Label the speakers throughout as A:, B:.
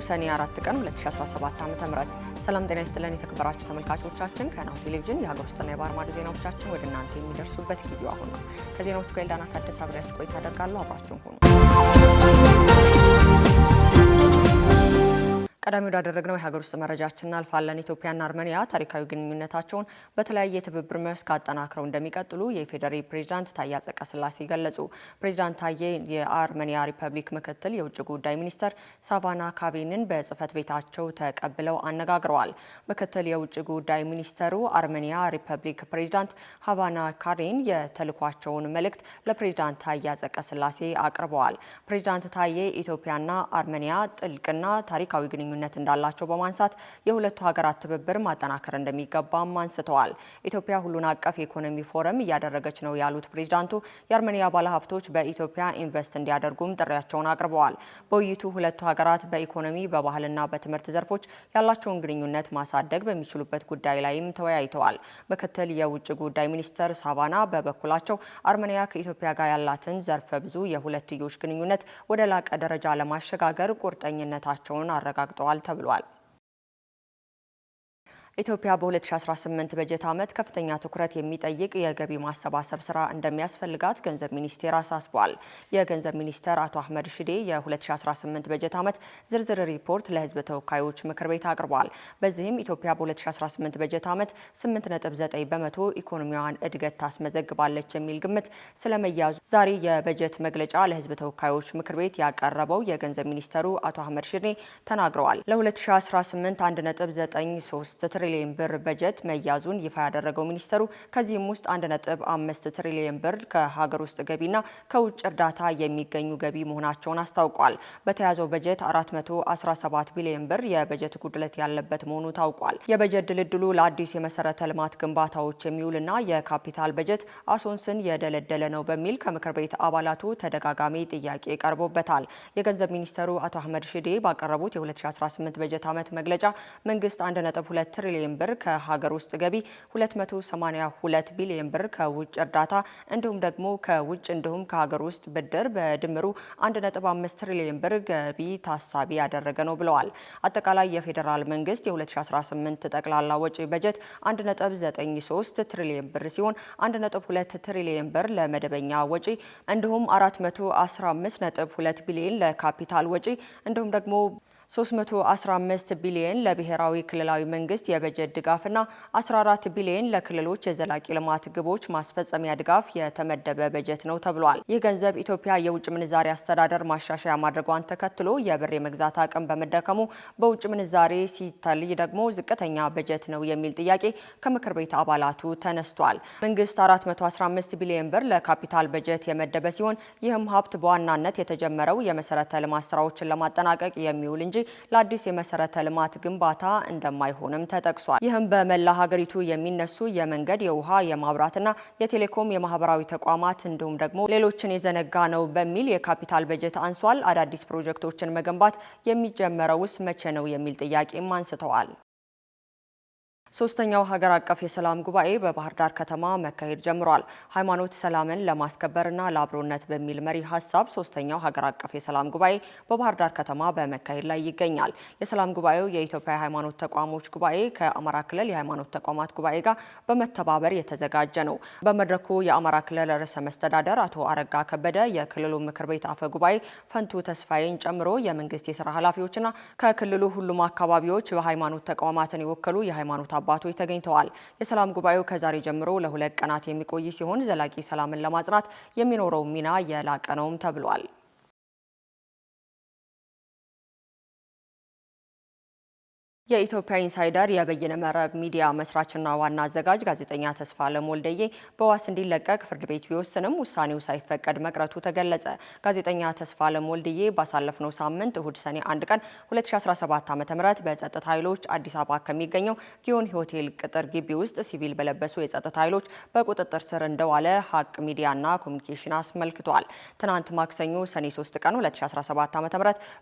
A: ሰኔ 4 ቀን 2017 ዓ.ም ሰላም ጤና ይስጥልን የተከበራችሁ ተመልካቾቻችን ከናሁ ቴሌቪዥን የሀገር ውስጥና የባህር ማዶ ዜናዎቻችን ወደ እናንተ የሚደርሱበት ጊዜው አሁን ነው። ከዜናዎቹ ጋር ኤልዳና ታደሰ አብሬያችሁ ቆይታ አደርጋለሁ። አብራችሁን ሁኑ። ቀዳሚ ወዳደረግነው የሀገር ውስጥ መረጃችን እናልፋለን። ኢትዮጵያና አርሜኒያ ታሪካዊ ግንኙነታቸውን በተለያየ የትብብር መስክ አጠናክረው እንደሚቀጥሉ የኢፌዴሪ ፕሬዝዳንት ታዬ አጽቀሥላሴ ገለጹ። ፕሬዝዳንት ታዬ የአርሜኒያ ሪፐብሊክ ምክትል የውጭ ጉዳይ ሚኒስተር ሳቫና ካቬንን በጽህፈት ቤታቸው ተቀብለው አነጋግረዋል። ምክትል የውጭ ጉዳይ ሚኒስተሩ አርሜኒያ ሪፐብሊክ ፕሬዝዳንት ሃቫና ካሬን የተልኳቸውን መልእክት ለፕሬዝዳንት ታዬ አጽቀሥላሴ አቅርበዋል። ፕሬዝዳንት ታዬ ኢትዮጵያና አርሜኒያ ጥልቅና ታሪካዊ ግንኙነት እንዳላቸው በማንሳት የሁለቱ ሀገራት ትብብር ማጠናከር እንደሚገባም አንስተዋል። ኢትዮጵያ ሁሉን አቀፍ የኢኮኖሚ ፎረም እያደረገች ነው ያሉት ፕሬዝዳንቱ የአርሜኒያ ባለሀብቶች በኢትዮጵያ ኢንቨስት እንዲያደርጉም ጥሪያቸውን አቅርበዋል። በውይይቱ ሁለቱ ሀገራት በኢኮኖሚ በባህልና በትምህርት ዘርፎች ያላቸውን ግንኙነት ማሳደግ በሚችሉበት ጉዳይ ላይም ተወያይተዋል። ምክትል የውጭ ጉዳይ ሚኒስተር ሳቫና በበኩላቸው አርሜኒያ ከኢትዮጵያ ጋር ያላትን ዘርፈ ብዙ የሁለትዮሽ ግንኙነት ወደ ላቀ ደረጃ ለማሸጋገር ቁርጠኝነታቸውን አረጋግጠዋል ተብሏል። ኢትዮጵያ በ2018 በጀት ዓመት ከፍተኛ ትኩረት የሚጠይቅ የገቢ ማሰባሰብ ስራ እንደሚያስፈልጋት ገንዘብ ሚኒስቴር አሳስቧል። የገንዘብ ሚኒስተር አቶ አህመድ ሽዴ የ2018 በጀት ዓመት ዝርዝር ሪፖርት ለሕዝብ ተወካዮች ምክር ቤት አቅርበዋል። በዚህም ኢትዮጵያ በ2018 በጀት ዓመት 8.9 በመቶ ኢኮኖሚዋን እድገት ታስመዘግባለች የሚል ግምት ስለመያዙ ዛሬ የበጀት መግለጫ ለሕዝብ ተወካዮች ምክር ቤት ያቀረበው የገንዘብ ሚኒስተሩ አቶ አህመድ ሽዴ ተናግረዋል። ለ2018 1.93 ትሪሊየን ብር በጀት መያዙን ይፋ ያደረገው ሚኒስተሩ ከዚህም ውስጥ 1.5 ትሪሊየን ብር ከሀገር ውስጥ ገቢና ከውጭ እርዳታ የሚገኙ ገቢ መሆናቸውን አስታውቋል። በተያዘው በጀት 417 ቢሊዮን ብር የበጀት ጉድለት ያለበት መሆኑ ታውቋል። የበጀት ድልድሉ ለአዲስ የመሰረተ ልማት ግንባታዎች የሚውልና የካፒታል በጀት አሶንስን የደለደለ ነው በሚል ከምክር ቤት አባላቱ ተደጋጋሚ ጥያቄ ቀርቦበታል። የገንዘብ ሚኒስተሩ አቶ አህመድ ሽዴ ባቀረቡት የ2018 በጀት ዓመት መግለጫ መንግስት 1.2 ትሪሊየን ብር ከሀገር ውስጥ ገቢ 282 ቢሊዮን ብር ከውጭ እርዳታ እንዲሁም ደግሞ ከውጭ እንዲሁም ከሀገር ውስጥ ብድር በድምሩ 1.5 ትሪሊየን ብር ገቢ ታሳቢ ያደረገ ነው ብለዋል። አጠቃላይ የፌዴራል መንግስት የ2018 ጠቅላላ ወጪ በጀት 1.93 ትሪሊየን ብር ሲሆን 1.2 ትሪሊየን ብር ለመደበኛ ወጪ እንዲሁም 415.2 ቢሊዮን ለካፒታል ወጪ እንዲሁም ደግሞ 315 ቢሊዮን ለብሔራዊ ክልላዊ መንግስት የበጀት ድጋፍና 14 ቢሊዮን ለክልሎች የዘላቂ ልማት ግቦች ማስፈጸሚያ ድጋፍ የተመደበ በጀት ነው ተብሏል። ይህ ገንዘብ ኢትዮጵያ የውጭ ምንዛሬ አስተዳደር ማሻሻያ ማድረጓን ተከትሎ የብር የመግዛት አቅም በመዳከሙ በውጭ ምንዛሬ ሲታይ ደግሞ ዝቅተኛ በጀት ነው የሚል ጥያቄ ከምክር ቤት አባላቱ ተነስቷል። መንግስት 415 ቢሊዮን ብር ለካፒታል በጀት የመደበ ሲሆን ይህም ሀብት በዋናነት የተጀመረው የመሰረተ ልማት ስራዎችን ለማጠናቀቅ የሚውል እንጂ ለአዲስ የመሰረተ ልማት ግንባታ እንደማይሆንም ተጠቅሷል። ይህም በመላ ሀገሪቱ የሚነሱ የመንገድ፣ የውሃ፣ የማብራትና የቴሌኮም የማህበራዊ ተቋማት እንዲሁም ደግሞ ሌሎችን የዘነጋ ነው በሚል የካፒታል በጀት አንሷል። አዳዲስ ፕሮጀክቶችን መገንባት የሚጀመረውስ መቼ ነው የሚል ጥያቄም አንስተዋል። ሶስተኛው ሀገር አቀፍ የሰላም ጉባኤ በባህር ዳር ከተማ መካሄድ ጀምሯል። ሃይማኖት ሰላምን ለማስከበርና ለአብሮነት በሚል መሪ ሀሳብ ሶስተኛው ሀገር አቀፍ የሰላም ጉባኤ በባህር ዳር ከተማ በመካሄድ ላይ ይገኛል። የሰላም ጉባኤው የኢትዮጵያ ሃይማኖት ተቋሞች ጉባኤ ከአማራ ክልል የሃይማኖት ተቋማት ጉባኤ ጋር በመተባበር የተዘጋጀ ነው። በመድረኩ የአማራ ክልል ርዕሰ መስተዳደር አቶ አረጋ ከበደ፣ የክልሉ ምክር ቤት አፈ ጉባኤ ፈንቱ ተስፋዬን ጨምሮ የመንግስት የስራ ኃላፊዎችና ከክልሉ ሁሉም አካባቢዎች በሃይማኖት ተቋማትን የወከሉ የሃይማኖት አባቶች ተገኝተዋል። የሰላም ጉባኤው ከዛሬ ጀምሮ ለ2 ቀናት የሚቆይ ሲሆን ዘላቂ ሰላምን ለማጽናት የሚኖረው ሚና የላቀ ነውም ተብሏል። የኢትዮጵያ ኢንሳይደር የበይነ መረብ ሚዲያ መስራችና ዋና አዘጋጅ ጋዜጠኛ ተስፋለም ወልደዬ በዋስ እንዲለቀቅ ፍርድ ቤት ቢወስንም ውሳኔው ሳይፈቀድ መቅረቱ ተገለጸ። ጋዜጠኛ ተስፋለም ወልደዬ ባሳለፍነው ሳምንት እሁድ ሰኔ 1 ቀን 2017 ዓ.ም በጸጥታ ኃይሎች አዲስ አበባ ከሚገኘው ጊዮን ሆቴል ቅጥር ግቢ ውስጥ ሲቪል በለበሱ የጸጥታ ኃይሎች በቁጥጥር ስር እንደዋለ ሀቅ ሚዲያና ኮሚኒኬሽን አስመልክቷል። ትናንት ማክሰኞ ሰኔ 3 ቀን 2017 ዓ.ም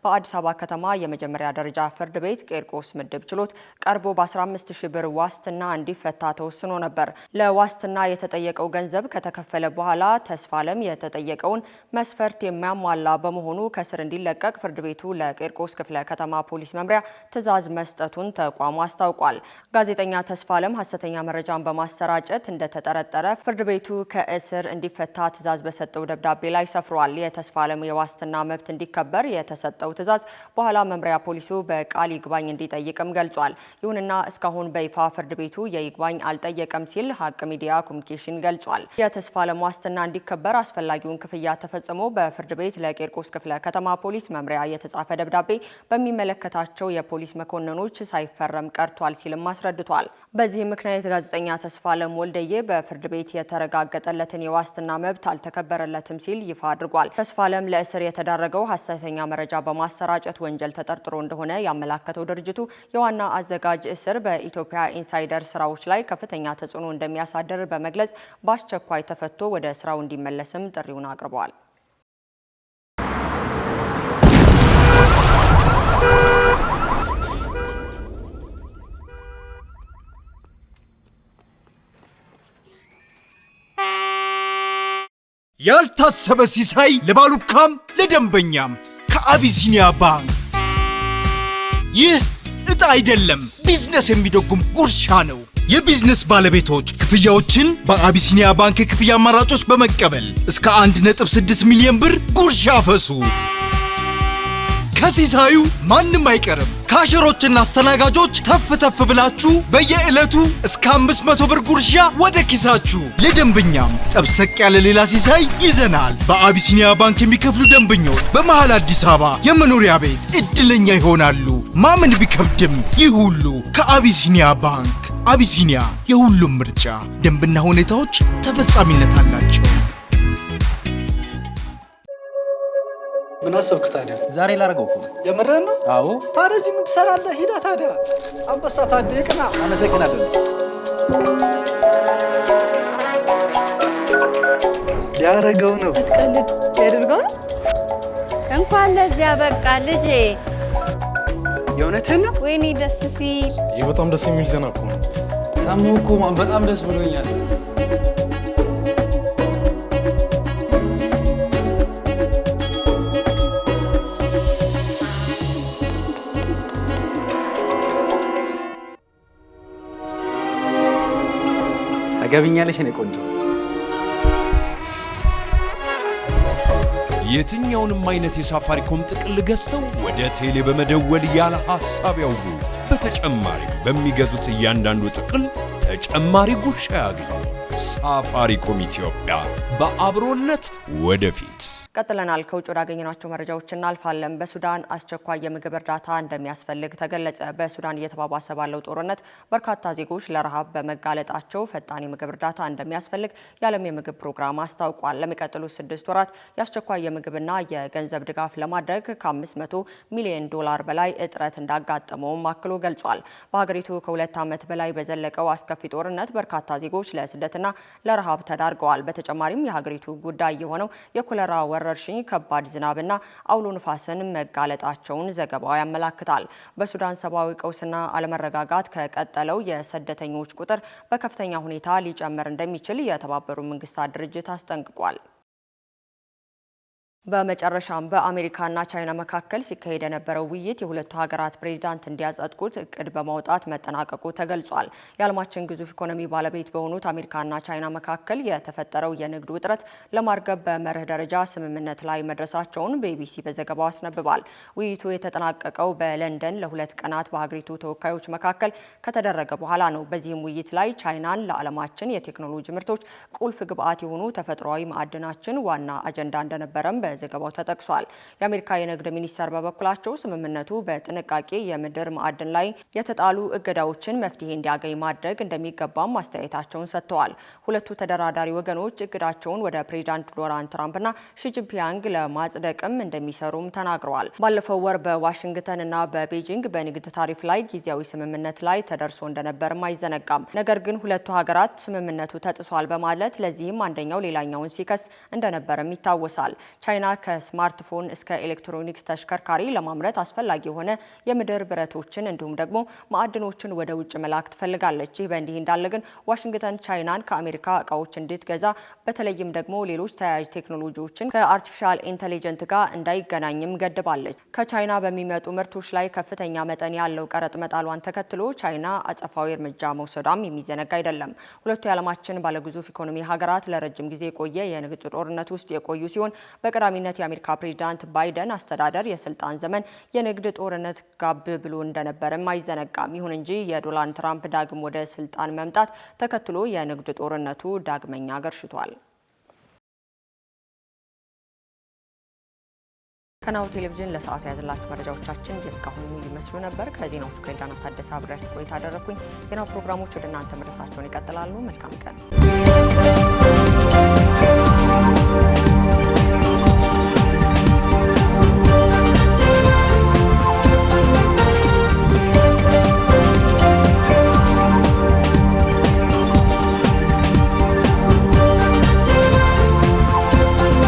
A: በአዲስ አበባ ከተማ የመጀመሪያ ደረጃ ፍርድ ቤት ቄርቆስ ምድብ ምድብ ችሎት ቀርቦ በ15000 ብር ዋስትና እንዲፈታ ተወስኖ ነበር። ለዋስትና የተጠየቀው ገንዘብ ከተከፈለ በኋላ ተስፋለም የተጠየቀውን መስፈርት የሚያሟላ በመሆኑ ከስር እንዲለቀቅ ፍርድ ቤቱ ለቂርቆስ ክፍለ ከተማ ፖሊስ መምሪያ ትዕዛዝ መስጠቱን ተቋሙ አስታውቋል። ጋዜጠኛ ተስፋለም ሐሰተኛ መረጃን በማሰራጨት እንደተጠረጠረ ፍርድ ቤቱ ከእስር እንዲፈታ ትዕዛዝ በሰጠው ደብዳቤ ላይ ሰፍሯል። የተስፋለም የዋስትና መብት እንዲከበር የተሰጠው ትዕዛዝ በኋላ መምሪያ ፖሊሱ በቃል ይግባኝ እንዲጠይቅም ገልጿል። ይሁንና እስካሁን በይፋ ፍርድ ቤቱ የይግባኝ አልጠየቀም ሲል ሀቅ ሚዲያ ኮሙኒኬሽን ገልጿል። የተስፋለም ዋስትና እንዲከበር አስፈላጊውን ክፍያ ተፈጽሞ በፍርድ ቤት ለቂርቆስ ክፍለ ከተማ ፖሊስ መምሪያ የተጻፈ ደብዳቤ በሚመለከታቸው የፖሊስ መኮንኖች ሳይፈረም ቀርቷል ሲልም አስረድቷል። በዚህ ምክንያት ጋዜጠኛ ተስፋለም ወልደዬ በፍርድ ቤት የተረጋገጠለትን የዋስትና መብት አልተከበረለትም ሲል ይፋ አድርጓል። ተስፋለም ለእስር የተዳረገው ሐሰተኛ መረጃ በማሰራጨት ወንጀል ተጠርጥሮ እንደሆነ ያመላከተው ድርጅቱ የዋና አዘጋጅ እስር በኢትዮጵያ ኢንሳይደር ስራዎች ላይ ከፍተኛ ተጽዕኖ እንደሚያሳድር በመግለጽ በአስቸኳይ ተፈቶ ወደ ስራው እንዲመለስም ጥሪውን አቅርበዋል።
B: ያልታሰበ ሲሳይ ለባሉካም ለደንበኛም ከአቢሲኒያ ባንክ። ይህ እጣ አይደለም፣ ቢዝነስ የሚደጉም ጉርሻ ነው። የቢዝነስ ባለቤቶች ክፍያዎችን በአቢሲኒያ ባንክ የክፍያ አማራጮች በመቀበል እስከ 1.6 ሚሊዮን ብር ጉርሻ ፈሱ። ከሲሳዩ ማንም አይቀርም። ካሽሮችና አስተናጋጆች ተፍ ብላችሁ በየዕለቱ እስከ 500 ብር ጉርሻ ወደ ኪሳችሁ። ለደንበኛም ጠብሰቅ ያለ ሌላ ሲሳይ ይዘናል። በአቢሲኒያ ባንክ የሚከፍሉ ደንበኞች በመሃል አዲስ አበባ የመኖሪያ ቤት እድለኛ ይሆናሉ። ማመን ቢከብድም ይህ ሁሉ ከአቢሲኒያ ባንክ። አቢሲኒያ የሁሉም ምርጫ። ደንብና ሁኔታዎች ተፈጻሚነት አላቸው።
C: ምን አሰብክ ታዲያ?
D: ዛሬ ላደርገው እኮ
C: የምርህን ነው?
D: አዎ።
C: ታዲያ እዚህ ምን ትሰራለህ? ሂዳ ታዲያ። አንበሳ ታዲያ ቅና።
D: አመሰግናለሁ።
C: ያደረገው ነው።
E: አትቀልድ። ያደርገው ነው። እንኳን ለዚያ በቃ ልጄ።
C: የእውነትህን ነው?
E: ወይኔ ደስ ሲል።
F: ይህ በጣም ደስ የሚል ዜና እኮ ነው።
D: ሰማሁ እኮ በጣም ደስ ብሎኛል። አገቢኛለሽ እኔ ቆንጆ።
B: የትኛውንም አይነት የሳፋሪኮም ጥቅል ገዝተው ወደ ቴሌ በመደወል ያለ ሐሳብ ያውሩ። በተጨማሪም በሚገዙት እያንዳንዱ ጥቅል ተጨማሪ ጉርሻ ያገኙ። ሳፋሪኮም ኢትዮጵያ፣ በአብሮነት ወደፊት።
A: ቀጥለናል። ከውጭ ወዳገኘናቸው መረጃዎች እናልፋለን። በሱዳን አስቸኳይ የምግብ እርዳታ እንደሚያስፈልግ ተገለጸ። በሱዳን እየተባባሰ ባለው ጦርነት በርካታ ዜጎች ለረሃብ በመጋለጣቸው ፈጣን የምግብ እርዳታ እንደሚያስፈልግ የዓለም የምግብ ፕሮግራም አስታውቋል። ለሚቀጥሉት 6 ወራት የአስቸኳይ የምግብና የገንዘብ ድጋፍ ለማድረግ ከ500 ሚሊዮን ዶላር በላይ እጥረት እንዳጋጠመውም አክሎ ገልጿል። በሀገሪቱ ከ2 ዓመት በላይ በዘለቀው አስከፊ ጦርነት በርካታ ዜጎች ለስደትና ለረሃብ ተዳርገዋል። በተጨማሪም የሀገሪቱ ጉዳይ የሆነው የኮሌራ ወረርሽኝ፣ ከባድ ዝናብና አውሎ ንፋስን መጋለጣቸውን ዘገባው ያመላክታል። በሱዳን ሰብአዊ ቀውስና አለመረጋጋት ከቀጠለው የስደተኞች ቁጥር በከፍተኛ ሁኔታ ሊጨምር እንደሚችል የተባበሩት መንግስታት ድርጅት አስጠንቅቋል። በመጨረሻም በአሜሪካና ቻይና መካከል ሲካሄድ የነበረው ውይይት የሁለቱ ሀገራት ፕሬዝዳንት እንዲያጸድቁት እቅድ በማውጣት መጠናቀቁ ተገልጿል። የዓለማችን ግዙፍ ኢኮኖሚ ባለቤት በሆኑት አሜሪካና ቻይና መካከል የተፈጠረው የንግድ ውጥረት ለማርገብ በመርህ ደረጃ ስምምነት ላይ መድረሳቸውን ቢቢሲ በዘገባው አስነብቧል። ውይይቱ የተጠናቀቀው በለንደን ለ2 ቀናት በሀገሪቱ ተወካዮች መካከል ከተደረገ በኋላ ነው። በዚህም ውይይት ላይ ቻይናን ለዓለማችን የቴክኖሎጂ ምርቶች ቁልፍ ግብዓት የሆኑ ተፈጥሯዊ ማዕድናችን ዋና አጀንዳ እንደነበረም ዘገባው ተጠቅሷል። የአሜሪካ የንግድ ሚኒስቴር በበኩላቸው ስምምነቱ በጥንቃቄ የምድር ማዕድን ላይ የተጣሉ እገዳዎችን መፍትሄ እንዲያገኝ ማድረግ እንደሚገባም አስተያየታቸውን ሰጥተዋል። ሁለቱ ተደራዳሪ ወገኖች እቅዳቸውን ወደ ፕሬዚዳንት ዶናልድ ትራምፕና ሺጂንፒንግ ለማጽደቅም እንደሚሰሩም ተናግረዋል። ባለፈው ወር በዋሽንግተን እና በቤጂንግ በንግድ ታሪፍ ላይ ጊዜያዊ ስምምነት ላይ ተደርሶ እንደነበርም አይዘነጋም። ነገር ግን ሁለቱ ሀገራት ስምምነቱ ተጥሷል በማለት ለዚህም አንደኛው ሌላኛውን ሲከስ እንደነበርም ይታወሳል። ቻይና ከስማርትፎን እስከ ኤሌክትሮኒክስ ተሽከርካሪ ለማምረት አስፈላጊ የሆነ የምድር ብረቶችን እንዲሁም ደግሞ ማዕድኖችን ወደ ውጭ መላክ ትፈልጋለች። ይህ በእንዲህ እንዳለ ግን ዋሽንግተን ቻይናን ከአሜሪካ እቃዎች እንድትገዛ በተለይም ደግሞ ሌሎች ተያያዥ ቴክኖሎጂዎችን ከአርቲፊሻል ኢንተለጀንስ ጋር እንዳይገናኝም ገድባለች። ከቻይና በሚመጡ ምርቶች ላይ ከፍተኛ መጠን ያለው ቀረጥ መጣሏን ተከትሎ ቻይና አጸፋዊ እርምጃ መውሰዷም የሚዘነጋ አይደለም። ሁለቱ የዓለማችን ባለግዙፍ ኢኮኖሚ ሀገራት ለረጅም ጊዜ የቆየ የንግድ ጦርነት ውስጥ የቆዩ ሲሆን በቀዳሚነት የአሜሪካ ፕሬዝዳንት ባይደን አስተዳደር የስልጣን ዘመን የንግድ ጦርነት ጋብ ብሎ እንደነበርም አይዘነጋም። ይሁን እንጂ የዶናልድ ትራምፕ ዳግም ወደ ስልጣን መምጣት ተከትሎ የንግድ ጦርነቱ ዳግመኛ ገርሽቷል። ከናሁ ቴሌቪዥን ለሰዓቱ ያዘላችሁ መረጃዎቻችን እስካሁን ይመስሉ ነበር። ከዜናዎቹ ከኤልዳና ታደሰ አብሬያችሁ ቆይታ አደረኩኝ። ዜናው ፕሮግራሞች ወደ እናንተ መድረሳቸውን ይቀጥላሉ። መልካም ቀን።